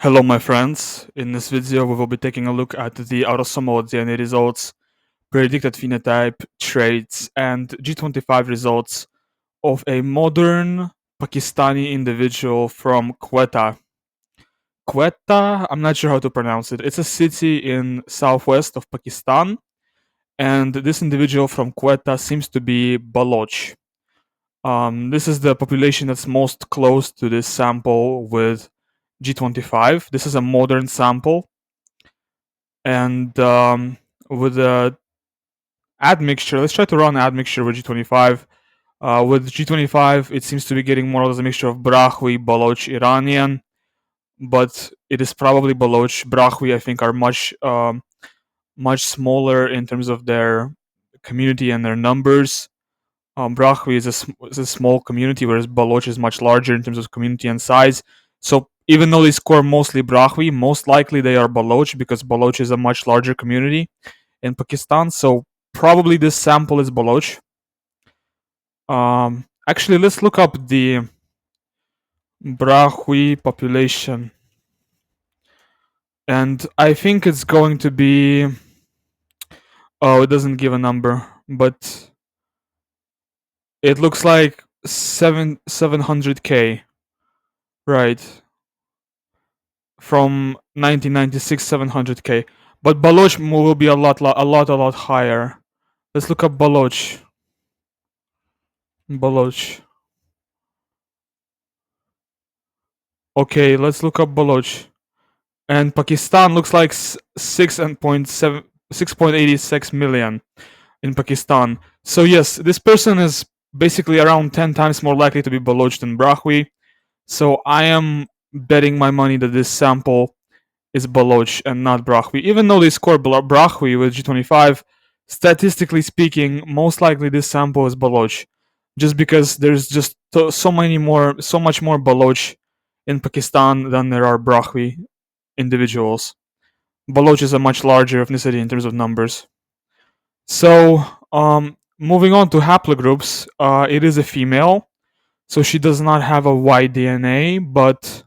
Hello my friends, in this video we will be taking a look at the autosomal DNA results, predicted phenotype, traits, and G25 results of a modern Pakistani individual from Quetta. Quetta, I'm not sure how to pronounce it. It's a city in southwest of Pakistan, and this individual from Quetta seems to be Baloch. This is the population that's most close to this sample with G25. This is a modern sample, and with the admixture, let's try to run admixture with G25. With G25, it seems to be getting more or less a mixture of Brahwi, Baloch, Iranian, but it is probably Baloch. Brahwi, I think, are much smaller in terms of their community and their numbers. Brahwi is a small community, whereas Baloch is much larger in terms of community and size. So even though they score mostly Brahwi, most likely they are Baloch because Baloch is a much larger community in Pakistan. So probably this sample is Baloch. Actually, let's look up the Brahwi population. And I think it's going to be... Oh, it doesn't give a number, but it looks like 700k. Right. From 1996, 700k. But Baloch will be a lot higher. Let's look up Baloch. Baloch. Okay, let's look up Baloch. And Pakistan looks like 6.86 million in Pakistan. So yes, this person is basically around 10 times more likely to be Baloch than Brahwi. So I am betting my money that this sample is Baloch and not Brahwi. Even though they score Brahwi with G25, statistically speaking, most likely this sample is Baloch, just because there's just so much more Baloch in Pakistan than there are Brahwi individuals. Baloch is a much larger ethnicity in terms of numbers. So, moving on to haplogroups, it is a female, so she does not have a Y DNA, but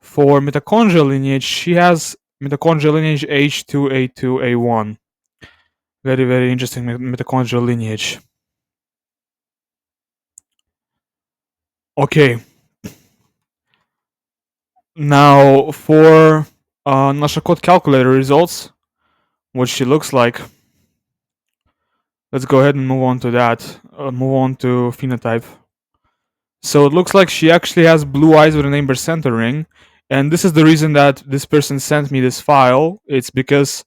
for mitochondrial lineage, she has mitochondrial lineage H2A2A1. Very, very interesting mitochondrial lineage. Okay. Now, for Nashakot calculator results, what she looks like. Let's go ahead and move on to that. Move on to phenotype. So it looks like she actually has blue eyes with an amber center ring. And this is the reason that this person sent me this file. It's because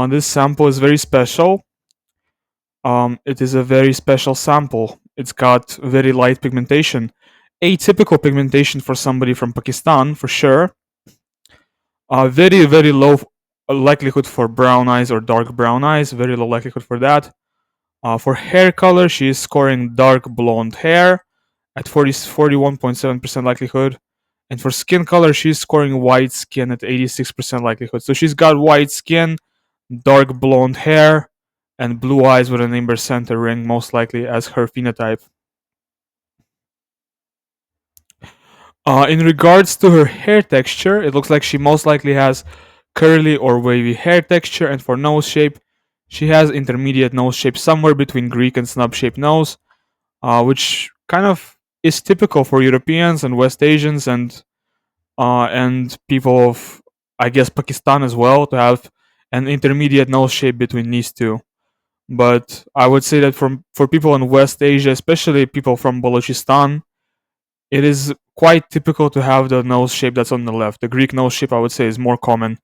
this sample is very special. It is a very special sample. It's got very light pigmentation. Atypical pigmentation for somebody from Pakistan, for sure. Very, very low likelihood for brown eyes or dark brown eyes. Very low likelihood for that. For hair color, she is scoring dark blonde hair at 41.7% likelihood. And for skin color, she's scoring white skin at 86% likelihood. So she's got white skin, dark blonde hair, and blue eyes with an amber center ring, most likely as her phenotype. In regards to her hair texture, it looks like she most likely has curly or wavy hair texture, and for nose shape, she has intermediate nose shape, somewhere between Greek and snub-shaped nose, which kind of is typical for Europeans and West Asians and people of, I guess, Pakistan as well, to have an intermediate nose shape between these two. But I would say that for people in West Asia, especially people from Balochistan, it is quite typical to have the nose shape that's on the left. The Greek nose shape, I would say, is more common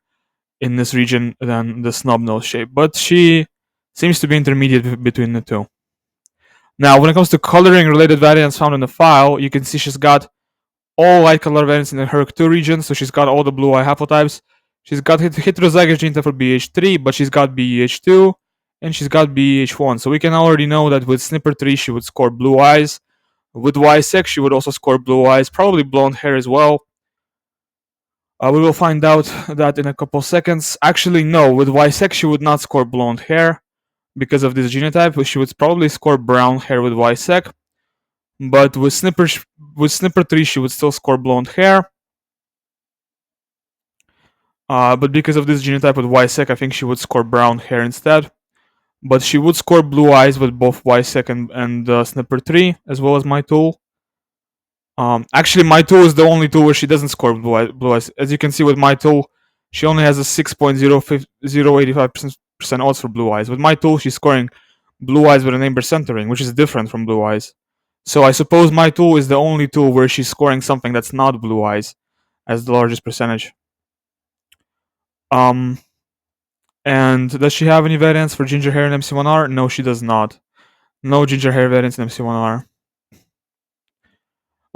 in this region than the snub nose shape. But she seems to be intermediate between the two. Now, when it comes to coloring related variants found in the file, you can see she's got all light color variants in the HERC2 region, so she's got all the blue eye haplotypes. She's got heterozygous gene for BH3, but she's got BEH2, and she's got BEH1. So we can already know that with SNP3 she would score blue eyes. With Y-sex she would also score blue eyes, probably blonde hair as well. We will find out that in a couple seconds. Actually, no, with Y-sex she would not score blonde hair because of this genotype, but she would probably score brown hair with Y-sex. But with SNP3 she would still score blonde hair. But because of this genotype with Y-sec, I think she would score brown hair instead. But she would score blue eyes with both Y-sec and snipper 3, as well as my tool. Actually, my tool is the only tool where she doesn't score blue eyes. As you can see with my tool, she only has a 6.085% odds for blue eyes. With my tool, she's scoring blue eyes with an amber centering, which is different from blue eyes. So I suppose my tool is the only tool where she's scoring something that's not blue eyes as the largest percentage. And does she have any variants for ginger hair in MC1R? No, she does not. No ginger hair variants in MC1R.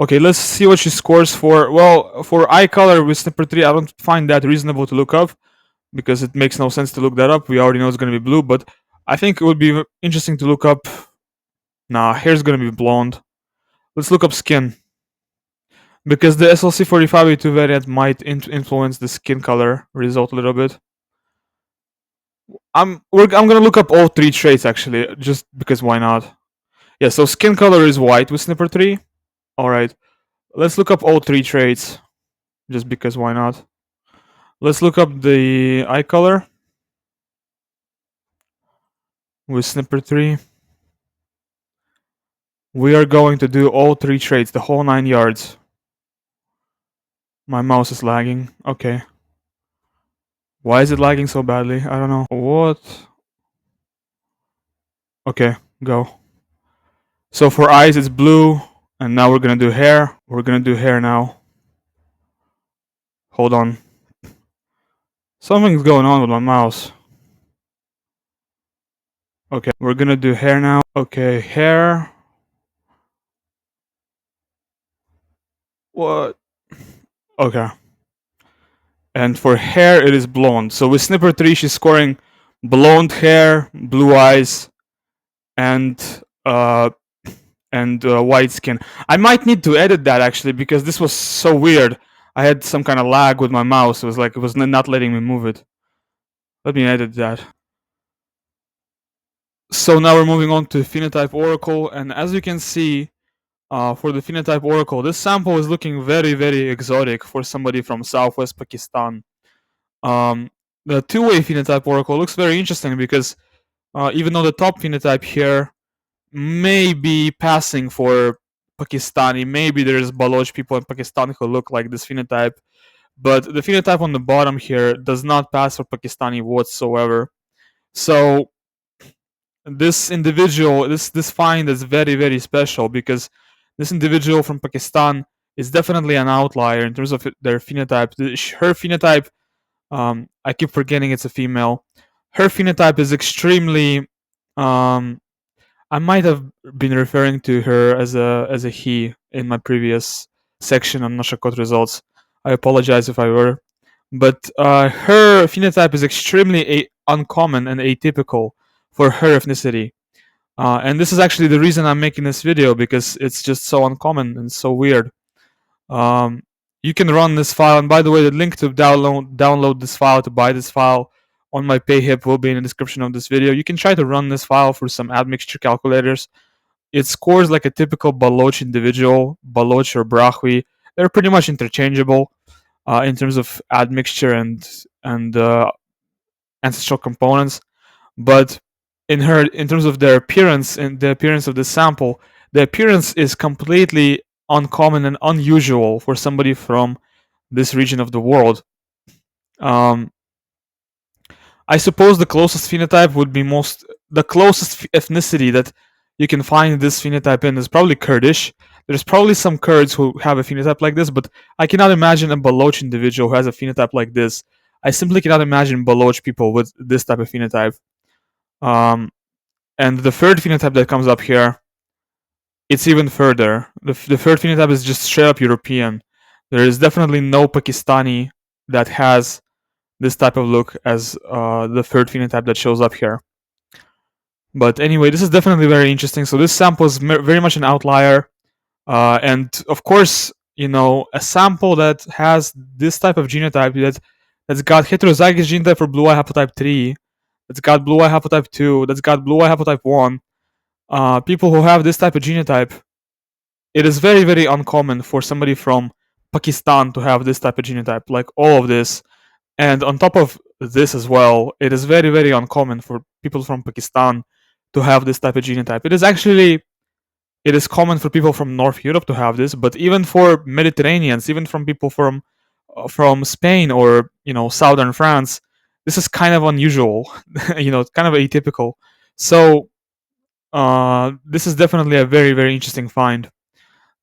Okay, let's see what she scores for. Well, for eye color with snipper 3, I don't find that reasonable to look up because it makes no sense to look that up. We already know it's going to be blue, but I think it would be interesting to look up. Nah, hair's going to be blonde. Let's look up skin because the SLC45A2 variant might influence the skin color result a little bit. I'm going to look up all 3 traits actually, just because why not? Yeah, so skin color is white with snipper 3. Alright, let's look up all 3 traits, just because why not? Let's look up the eye color with snipper 3. We are going to do all 3 traits, the whole 9 yards. My mouse is lagging. Okay. Why is it lagging so badly? I don't know. What? Okay, go. So for eyes it's blue, and now we're gonna do hair. We're gonna do hair now. Hold on. Something's going on with my mouse. Okay, we're gonna do hair now. Okay, hair. What? Okay. And for hair, it is blonde. So with snipper 3, she's scoring blonde hair, blue eyes, and white skin. I might need to edit that actually because this was so weird. I had some kind of lag with my mouse. It was like it was not letting me move it. Let me edit that. So now we're moving on to phenotype oracle, and as you can see, for the phenotype oracle, this sample is looking very, very exotic for somebody from southwest Pakistan. The two-way phenotype oracle looks very interesting because even though the top phenotype here may be passing for Pakistani, maybe there's Baloch people in Pakistan who look like this phenotype, but the phenotype on the bottom here does not pass for Pakistani whatsoever. So this individual, this find is very, very special because this individual from Pakistan is definitely an outlier in terms of their phenotype. Her phenotype, I keep forgetting it's a female. Her phenotype is extremely. I might have been referring to her as a he in my previous section on Nashakot results. I apologize if I were, but her phenotype is extremely uncommon and atypical for her ethnicity. And this is actually the reason I'm making this video because it's just so uncommon and so weird. You can run this file, and by the way, the link to download this file, to buy this file on my PayHip will be in the description of this video. You can try to run this file through some admixture calculators. It scores like a typical Baloch individual, Baloch or Brahwi. They're pretty much interchangeable in terms of admixture and ancestral components. But in terms of their appearance and the appearance of the sample, the appearance is completely uncommon and unusual for somebody from this region of the world. I suppose the closest phenotype would be the closest ethnicity that you can find this phenotype in is probably Kurdish. There's probably some Kurds who have a phenotype like this, but I cannot imagine a Baloch individual who has a phenotype like this. I simply cannot imagine Baloch people with this type of phenotype. And the third phenotype that comes up here, it's even further. The third phenotype is just straight up European. There is definitely no Pakistani that has this type of look as the third phenotype that shows up here. But anyway, this is definitely very interesting. So this sample is very much an outlier. And of course, you know, a sample that has this type of genotype that's got heterozygous genotype for blue eye haplotype 3, that's got blue eye haplotype 2, that's got blue eye haplotype 1, people who have this type of genotype, it is very, very uncommon for somebody from Pakistan to have this type of genotype, like all of this. And on top of this as well, it is very, very uncommon for people from Pakistan to have this type of genotype. It is common for people from North Europe to have this, but even for Mediterraneans, even from people from Spain or southern France, this is kind of unusual. Kind of atypical. So this is definitely a very, very interesting find.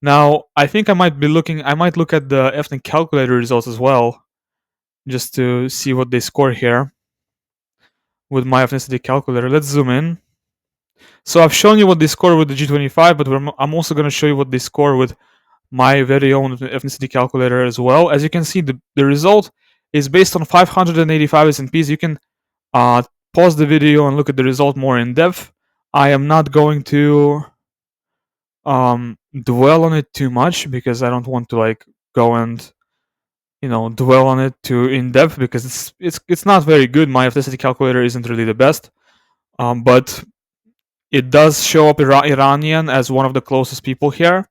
Now, I think I might look at the ethnic calculator results as well, just to see what they score here with my ethnicity calculator. Let's zoom in. So I've shown you what they score with the G25, but I'm also going to show you what they score with my very own ethnicity calculator as well. As you can see, the result is based on 585 S&Ps. You can uh, pause the video and look at the result more in depth. I am not going to dwell on it too much because I don't want to go and dwell on it too in depth because it's not very good. My ethnicity calculator isn't really the best, but it does show up Iranian as one of the closest people here,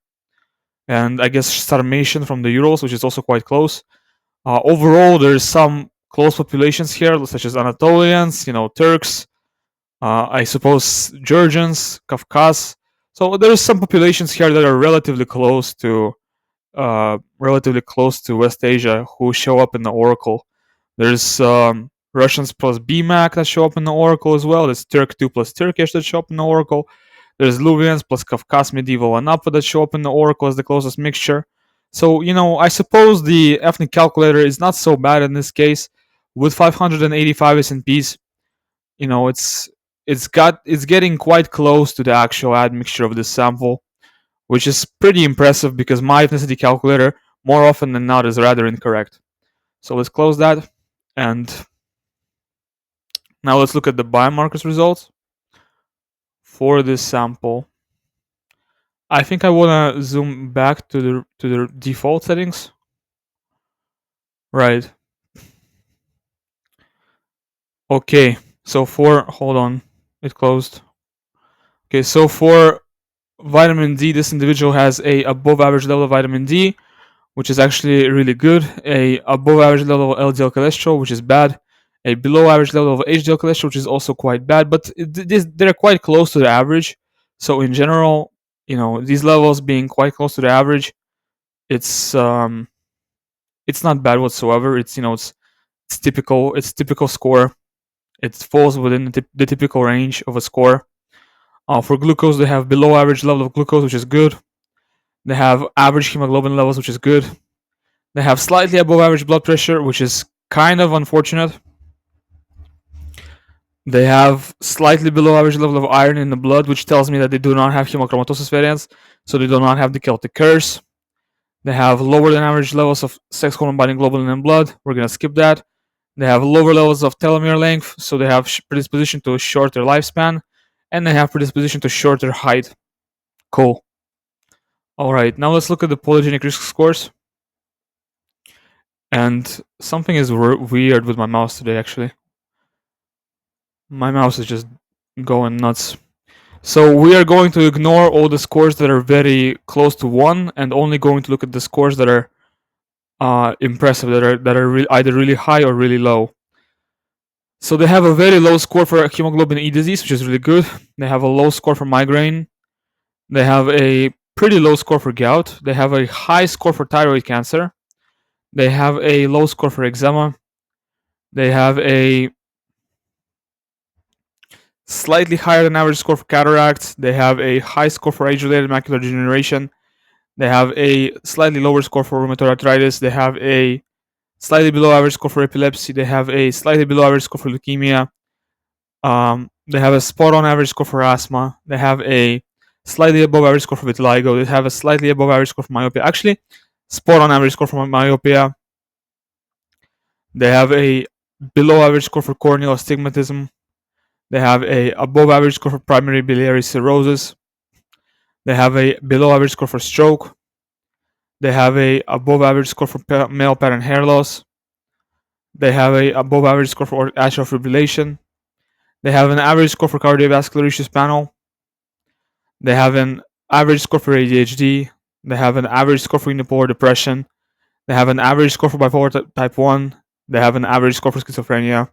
and I guess Sarmatian from the Urals, which is also quite close. Overall, there's some close populations here, such as Anatolians, Turks, I suppose Georgians, Kafkas. So there's some populations here that are relatively close to West Asia who show up in the Oracle. There's Russians plus BMAC that show up in the Oracle as well. There's Turk 2 plus Turkish that show up in the Oracle. There's Luvians plus Kafkas, Medieval, and Upper that show up in the Oracle as the closest mixture. So, I suppose the ethnic calculator is not so bad in this case. With 585 S&Ps, it's getting quite close to the actual admixture of this sample, which is pretty impressive because my ethnicity calculator, more often than not, is rather incorrect. So let's close that, and now let's look at the biomarkers results for this sample. I think I want to zoom back to the default settings. Right. Okay, so hold on, it closed. Okay, so for vitamin D, this individual has a above average level of vitamin D, which is actually really good, a above average level of LDL cholesterol, which is bad, a below average level of HDL cholesterol, which is also quite bad, but they're quite close to the average. So in general, these levels being quite close to the average, it's not bad whatsoever. It's typical score. It falls within the typical range of a score. For glucose, they have below average level of glucose, which is good. They have average hemoglobin levels, which is good. They have slightly above average blood pressure, which is kind of unfortunate. They have slightly below average level of iron in the blood, which tells me that they do not have hemochromatosis variants, so they do not have the Celtic curse. They have lower than average levels of sex hormone binding globulin in blood. We're going to skip that. They have lower levels of telomere length, so they have predisposition to a shorter lifespan, and they have predisposition to shorter height. Cool. Alright, now let's look at the polygenic risk scores. And something is weird with my mouse today, actually. My mouse is just going nuts. So we are going to ignore all the scores that are very close to 1 and only going to look at the scores that are impressive, that are either really high or really low. So they have a very low score for hemoglobin E disease, which is really good. They have a low score for migraine. They have a pretty low score for gout. They have a high score for thyroid cancer. They have a low score for eczema. They have a slightly higher than average score for cataracts. They have a high score for age-related macular degeneration. They have a slightly lower score for rheumatoid arthritis. They have a slightly below average score for epilepsy. They have a slightly below average score for leukemia. They have a spot on average score for asthma. They have a slightly above average score for vitiligo. They have a slightly above average score for myopia. Actually, spot on average score for myopia. They have a below average score for corneal astigmatism. They have a above average score for primary biliary cirrhosis. They have a below average score for stroke. They have a above average score for male pattern hair loss. They have a above average score for atrial fibrillation. They have an average score for cardiovascular issues panel. They have an average score for ADHD. They have an average score for unipolar depression. They have an average score for bipolar type 1. They have an average score for schizophrenia.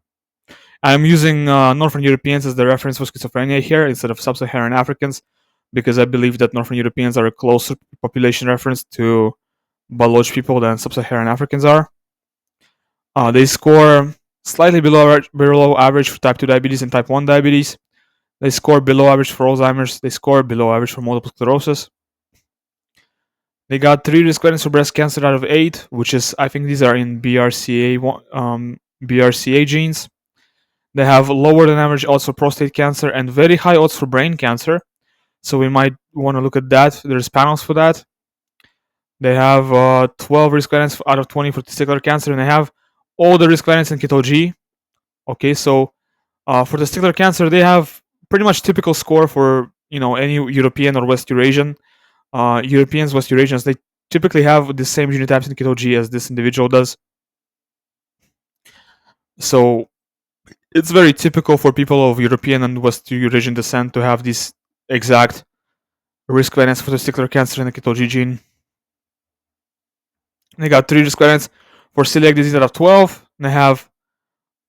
I'm using Northern Europeans as the reference for schizophrenia here instead of Sub-Saharan Africans because I believe that Northern Europeans are a closer population reference to Baloch people than Sub-Saharan Africans are. They score slightly below average for type 2 diabetes and type 1 diabetes. They score below average for Alzheimer's. They score below average for multiple sclerosis. They got 3 risk ratings for breast cancer out of 8, which is, I think these are in BRCA genes. They have lower than average odds for prostate cancer and very high odds for brain cancer. So we might want to look at that. There's panels for that. They have 12 risk variants out of 20 for testicular cancer, and they have all the risk variants in keto G. Okay, so for testicular cancer, they have pretty much typical score for any European or West Eurasian. Europeans, West Eurasians, they typically have the same genotypes in keto G as this individual does. So it's very typical for people of European and West Eurasian descent to have these exact risk variants for testicular cancer in the keto G gene. They got 3 risk variants for celiac disease out of 12. They have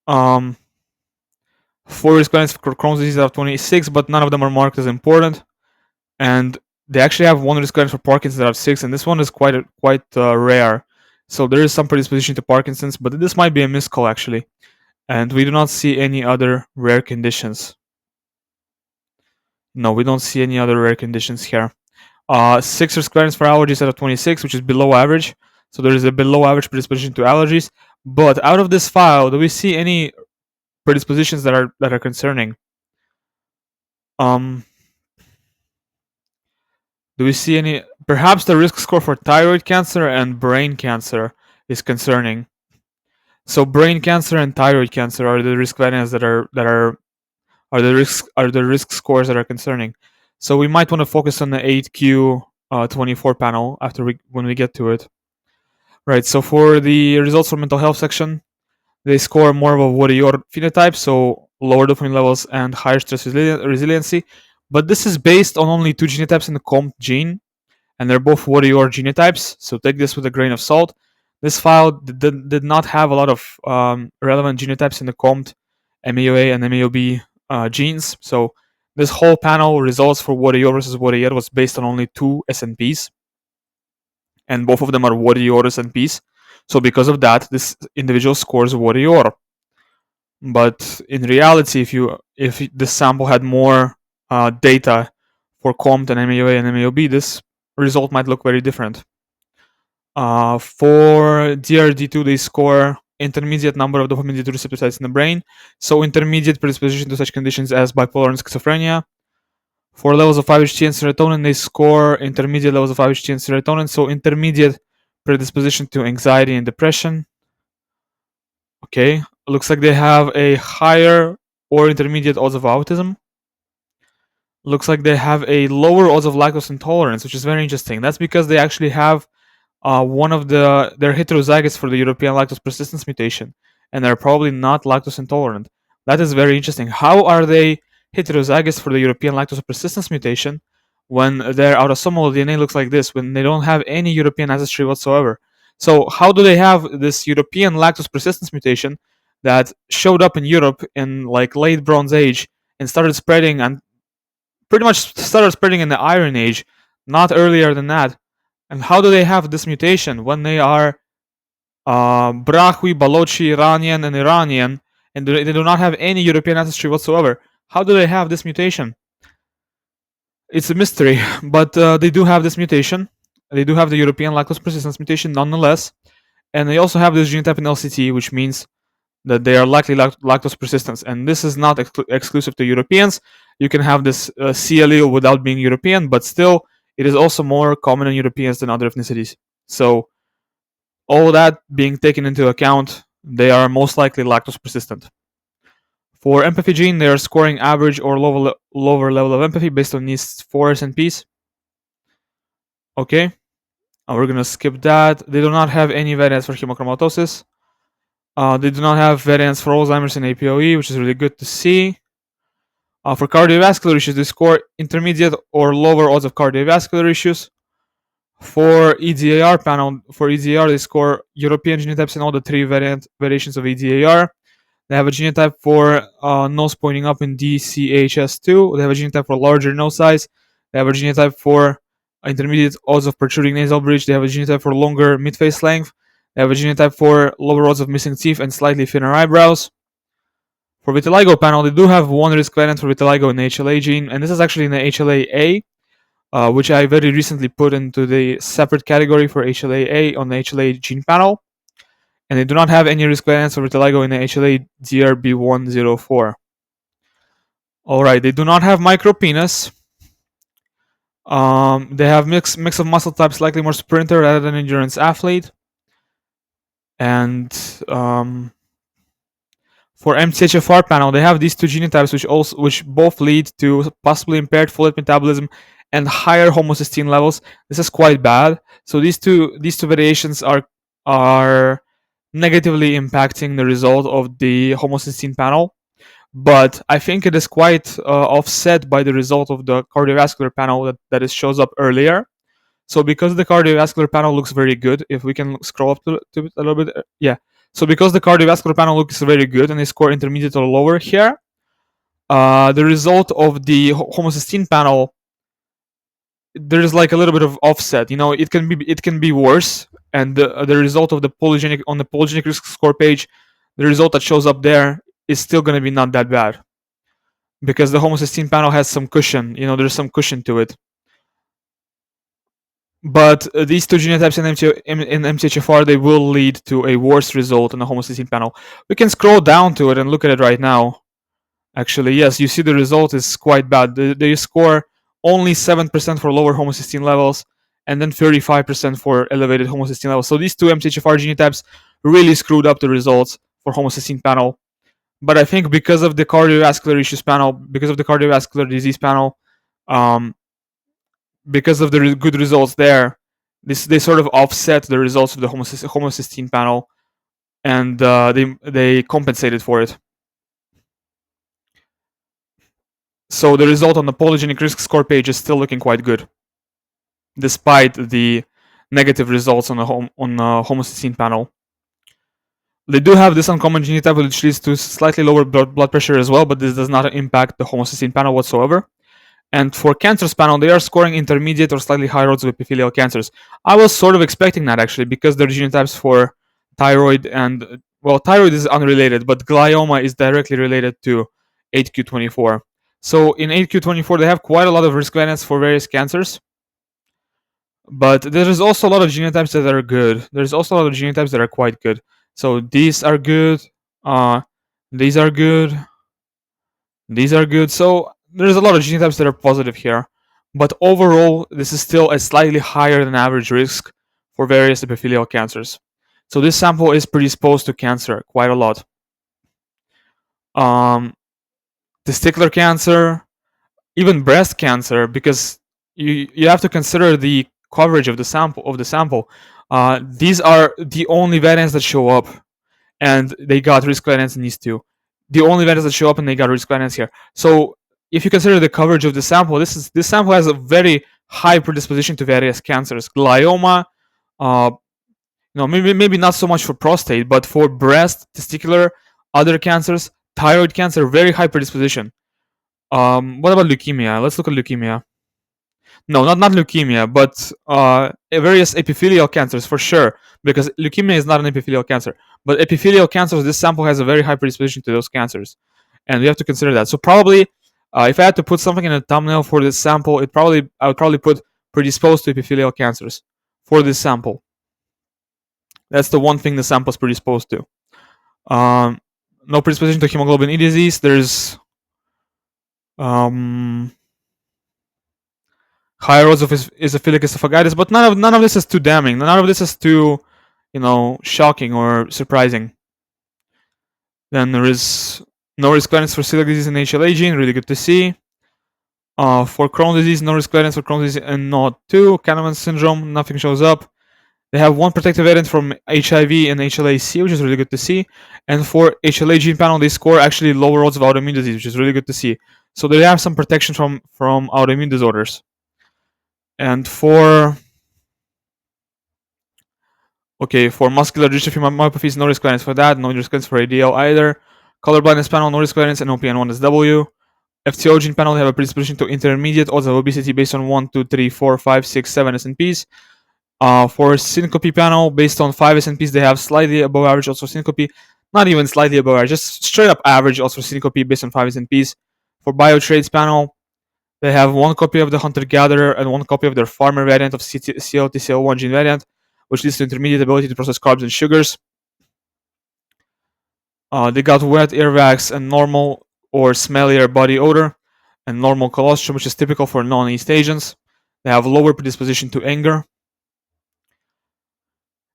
4 risk variants for Crohn's disease out of 26, but none of them are marked as important. And they actually have 1 risk variant for Parkinson's out of 6, and this one is quite rare. So there is some predisposition to Parkinson's, but this might be a miscall actually. And we do not see any other rare conditions. No, we don't see any other rare conditions here. 6 risk variants for allergies out of 26, which is below average. So there is a below average predisposition to allergies. But out of this file, do we see any predispositions that are concerning? Do we see any? Perhaps the risk score for thyroid cancer and brain cancer is concerning. So brain cancer and thyroid cancer are the risk variants that are the risk scores that are concerning. So we might want to focus on the 8Q24 panel when we get to it. Right. So for the results for mental health section, they score more of a warrior phenotype, so lower dopamine levels and higher stress resiliency. But this is based on only 2 genotypes in the COMT gene, and they're both warrior genotypes. So take this with a grain of salt. This file did not have a lot of relevant genotypes in the COMT, MAOA, and MAOB genes. So this whole panel results for warrior versus warrior was based on only 2 SNPs, and both of them are warrior SNPs. So because of that, this individual scores warrior. But in reality, if this sample had more data for COMT and MAOA and MAOB, this result might look very different. For DRD2, they score intermediate number of dopamine D2 receptor sites in the brain, so intermediate predisposition to such conditions as bipolar and schizophrenia. For levels of 5-HT and serotonin, they score intermediate levels of 5-HT and serotonin, so intermediate predisposition to anxiety and depression. Okay, looks like they have a higher or intermediate odds of autism. Looks like they have a lower odds of lactose intolerance, which is very interesting. That's because they actually have they're heterozygous for the European lactose persistence mutation, and they're probably not lactose intolerant. That is very interesting. How are they heterozygous for the European lactose persistence mutation when their autosomal DNA looks like this, when they don't have any European ancestry whatsoever? So how do they have this European lactose persistence mutation that showed up in Europe in like late Bronze Age and started spreading and pretty much started spreading in the Iron Age, not earlier than that? And how do they have this mutation when they are Brahwi, Balochi, Iranian, and Iranian, and they do not have any European ancestry whatsoever? How do they have this mutation? It's a mystery, but they do have this mutation. They do have the European lactose persistence mutation nonetheless, and they also have this genotype in LCT, which means that they are likely lactose persistent. And this is not exclusive to Europeans. You can have this C allele without being European, but still, it is also more common in Europeans than other ethnicities. So, all that being taken into account, they are most likely lactose persistent. For empathy gene, they are scoring average or lower level of empathy based on these 4 SNPs. Okay, we're gonna skip that. They do not have any variants for hemochromatosis. They do not have variants for Alzheimer's and APOE, which is really good to see. For cardiovascular issues, they score intermediate or lower odds of cardiovascular issues. For EDAR panel, for EDAR, they score European genotypes in all the three variations of EDAR. They have a genotype for nose pointing up in DCHS2. They have a genotype for larger nose size. They have a genotype for intermediate odds of protruding nasal bridge. They have a genotype for longer mid-face length. They have a genotype for lower odds of missing teeth and slightly thinner eyebrows. For vitiligo panel, they do have one risk variant for vitiligo in the HLA gene, and this is actually in the HLA-A, which I very recently put into the separate category for HLA-A on the HLA gene panel. And they do not have any risk variants for vitiligo in the HLA DRB104. Alright, they do not have micropenis. They have mix of muscle types, slightly more sprinter rather than endurance athlete. And for MTHFR panel, they have these two genotypes, which both lead to possibly impaired folate metabolism and higher homocysteine levels. This is quite bad. So these two variations are negatively impacting the result of the homocysteine panel. But I think it is quite offset by the result of the cardiovascular panel that shows up earlier. So because the cardiovascular panel looks very good, if we can scroll up to it a little bit, yeah. So because the cardiovascular panel looks very good and they score intermediate or lower here, the result of the homocysteine panel, there's like a little bit of offset. You know, it can be worse, and the result of the polygenic risk score page, the result that shows up there is still going to be not that bad, because the homocysteine panel has some cushion. You know, there's some cushion to it. But these two genotypes in MTHFR, they will lead to a worse result in the homocysteine panel. We can scroll down to it and look at it right now. Actually, yes, you see the result is quite bad. They score only 7% for lower homocysteine levels, and then 35% for elevated homocysteine levels. So these two MTHFR genotypes really screwed up the results for homocysteine panel. But I think because of the cardiovascular issues panel, because of the cardiovascular disease panel, because of the good results there, they sort of offset the results of the homocysteine panel, and they compensated for it. So the result on the polygenic risk score page is still looking quite good, despite the negative results on the homocysteine panel. They do have this uncommon genotype, which leads to slightly lower blood pressure as well, but this does not impact the homocysteine panel whatsoever. And for cancers panel, they are scoring intermediate or slightly higher odds of epithelial cancers. I was sort of expecting that, actually, because their genotypes for thyroid and, well, thyroid is unrelated, but glioma is directly related to 8q24. So in 8q24, they have quite a lot of risk variants for various cancers. But there is also a lot of genotypes that are good. There's also a lot of genotypes that are quite good. So these are good. These are good. These are good. So there's a lot of genotypes that are positive here. But overall, this is still a slightly higher than average risk for various epithelial cancers. So this sample is predisposed to cancer quite a lot. Testicular cancer, even breast cancer, because you have to consider the coverage of the sample. These are the only variants that show up, and they got risk variants in these two. The only variants that show up and they got risk variants here. So if you consider the coverage of the sample, this sample has a very high predisposition to various cancers. Glioma, maybe not so much for prostate, but for breast, testicular, other cancers, thyroid cancer, very high predisposition. What about leukemia? Let's look at leukemia. No, not leukemia, but various epithelial cancers for sure, because leukemia is not an epithelial cancer. But epithelial cancers, this sample has a very high predisposition to those cancers, and we have to consider that. So probably, if I had to put something in a thumbnail for this sample, I would probably put predisposed to epithelial cancers for this sample. That's the one thing the sample is predisposed to. No predisposition to hemoglobin E disease. There's higher odds of eosinophilic esophagitis, but none of this is too damning. None of this is too, shocking or surprising. Then there is no risk variance for celiac disease and HLA gene, really good to see. For Crohn's disease, no risk variance for Crohn's disease and NOD2. Kahneman syndrome, nothing shows up. They have one protective variant from HIV and HLA-C, which is really good to see. And for HLA gene panel, they score actually lower odds of autoimmune disease, which is really good to see. So they have some protection from autoimmune disorders. And for Okay, for muscular dystrophy myopathies, no risk variance for that, no risk variance for ADL either. Color blindness panel, no risk variance, and OPN1SW. FTO gene panel, they have a predisposition to intermediate odds of obesity based on 1, 2, 3, 4, 5, 6, 7 SNPs. For syncope panel, based on 5 SNPs, they have slightly above average odds for syncope. Not even slightly above average, just straight up average odds for syncope based on 5 SNPs. For biotraits panel, they have one copy of the hunter-gatherer and one copy of their farmer variant of CLTCL1 gene variant, which leads to intermediate ability to process carbs and sugars. They got wet earwax and normal or smellier body odor, and normal colostrum, which is typical for non-East Asians. They have lower predisposition to anger.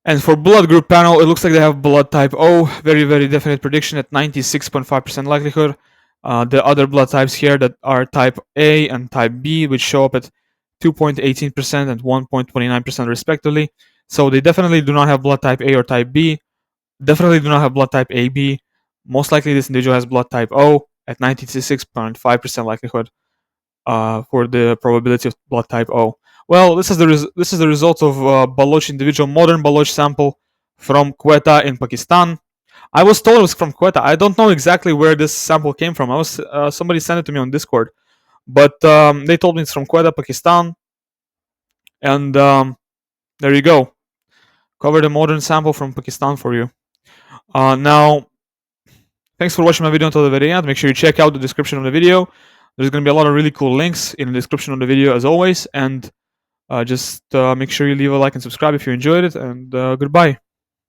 And for blood group panel, it looks like they have blood type O, very, very definite prediction at 96.5% likelihood. The other blood types here that are type A and type B, which show up at 2.18% and 1.29% respectively. So they definitely do not have blood type A or type B. Definitely do not have blood type AB. Most likely this individual has blood type O at 96.5% likelihood for the probability of blood type O. Well, this is the result of Baloch individual modern Baloch sample from Quetta in Pakistan. I was told it was from Quetta. I don't know exactly where this sample came from. Somebody sent it to me on Discord, but they told me it's from Quetta, Pakistan. And there you go. Covered a modern sample from Pakistan for you. Now, thanks for watching my video until the very end. Make sure you check out the description of the video. There's going to be a lot of really cool links in the description of the video as always. And just make sure you leave a like and subscribe if you enjoyed it. And goodbye.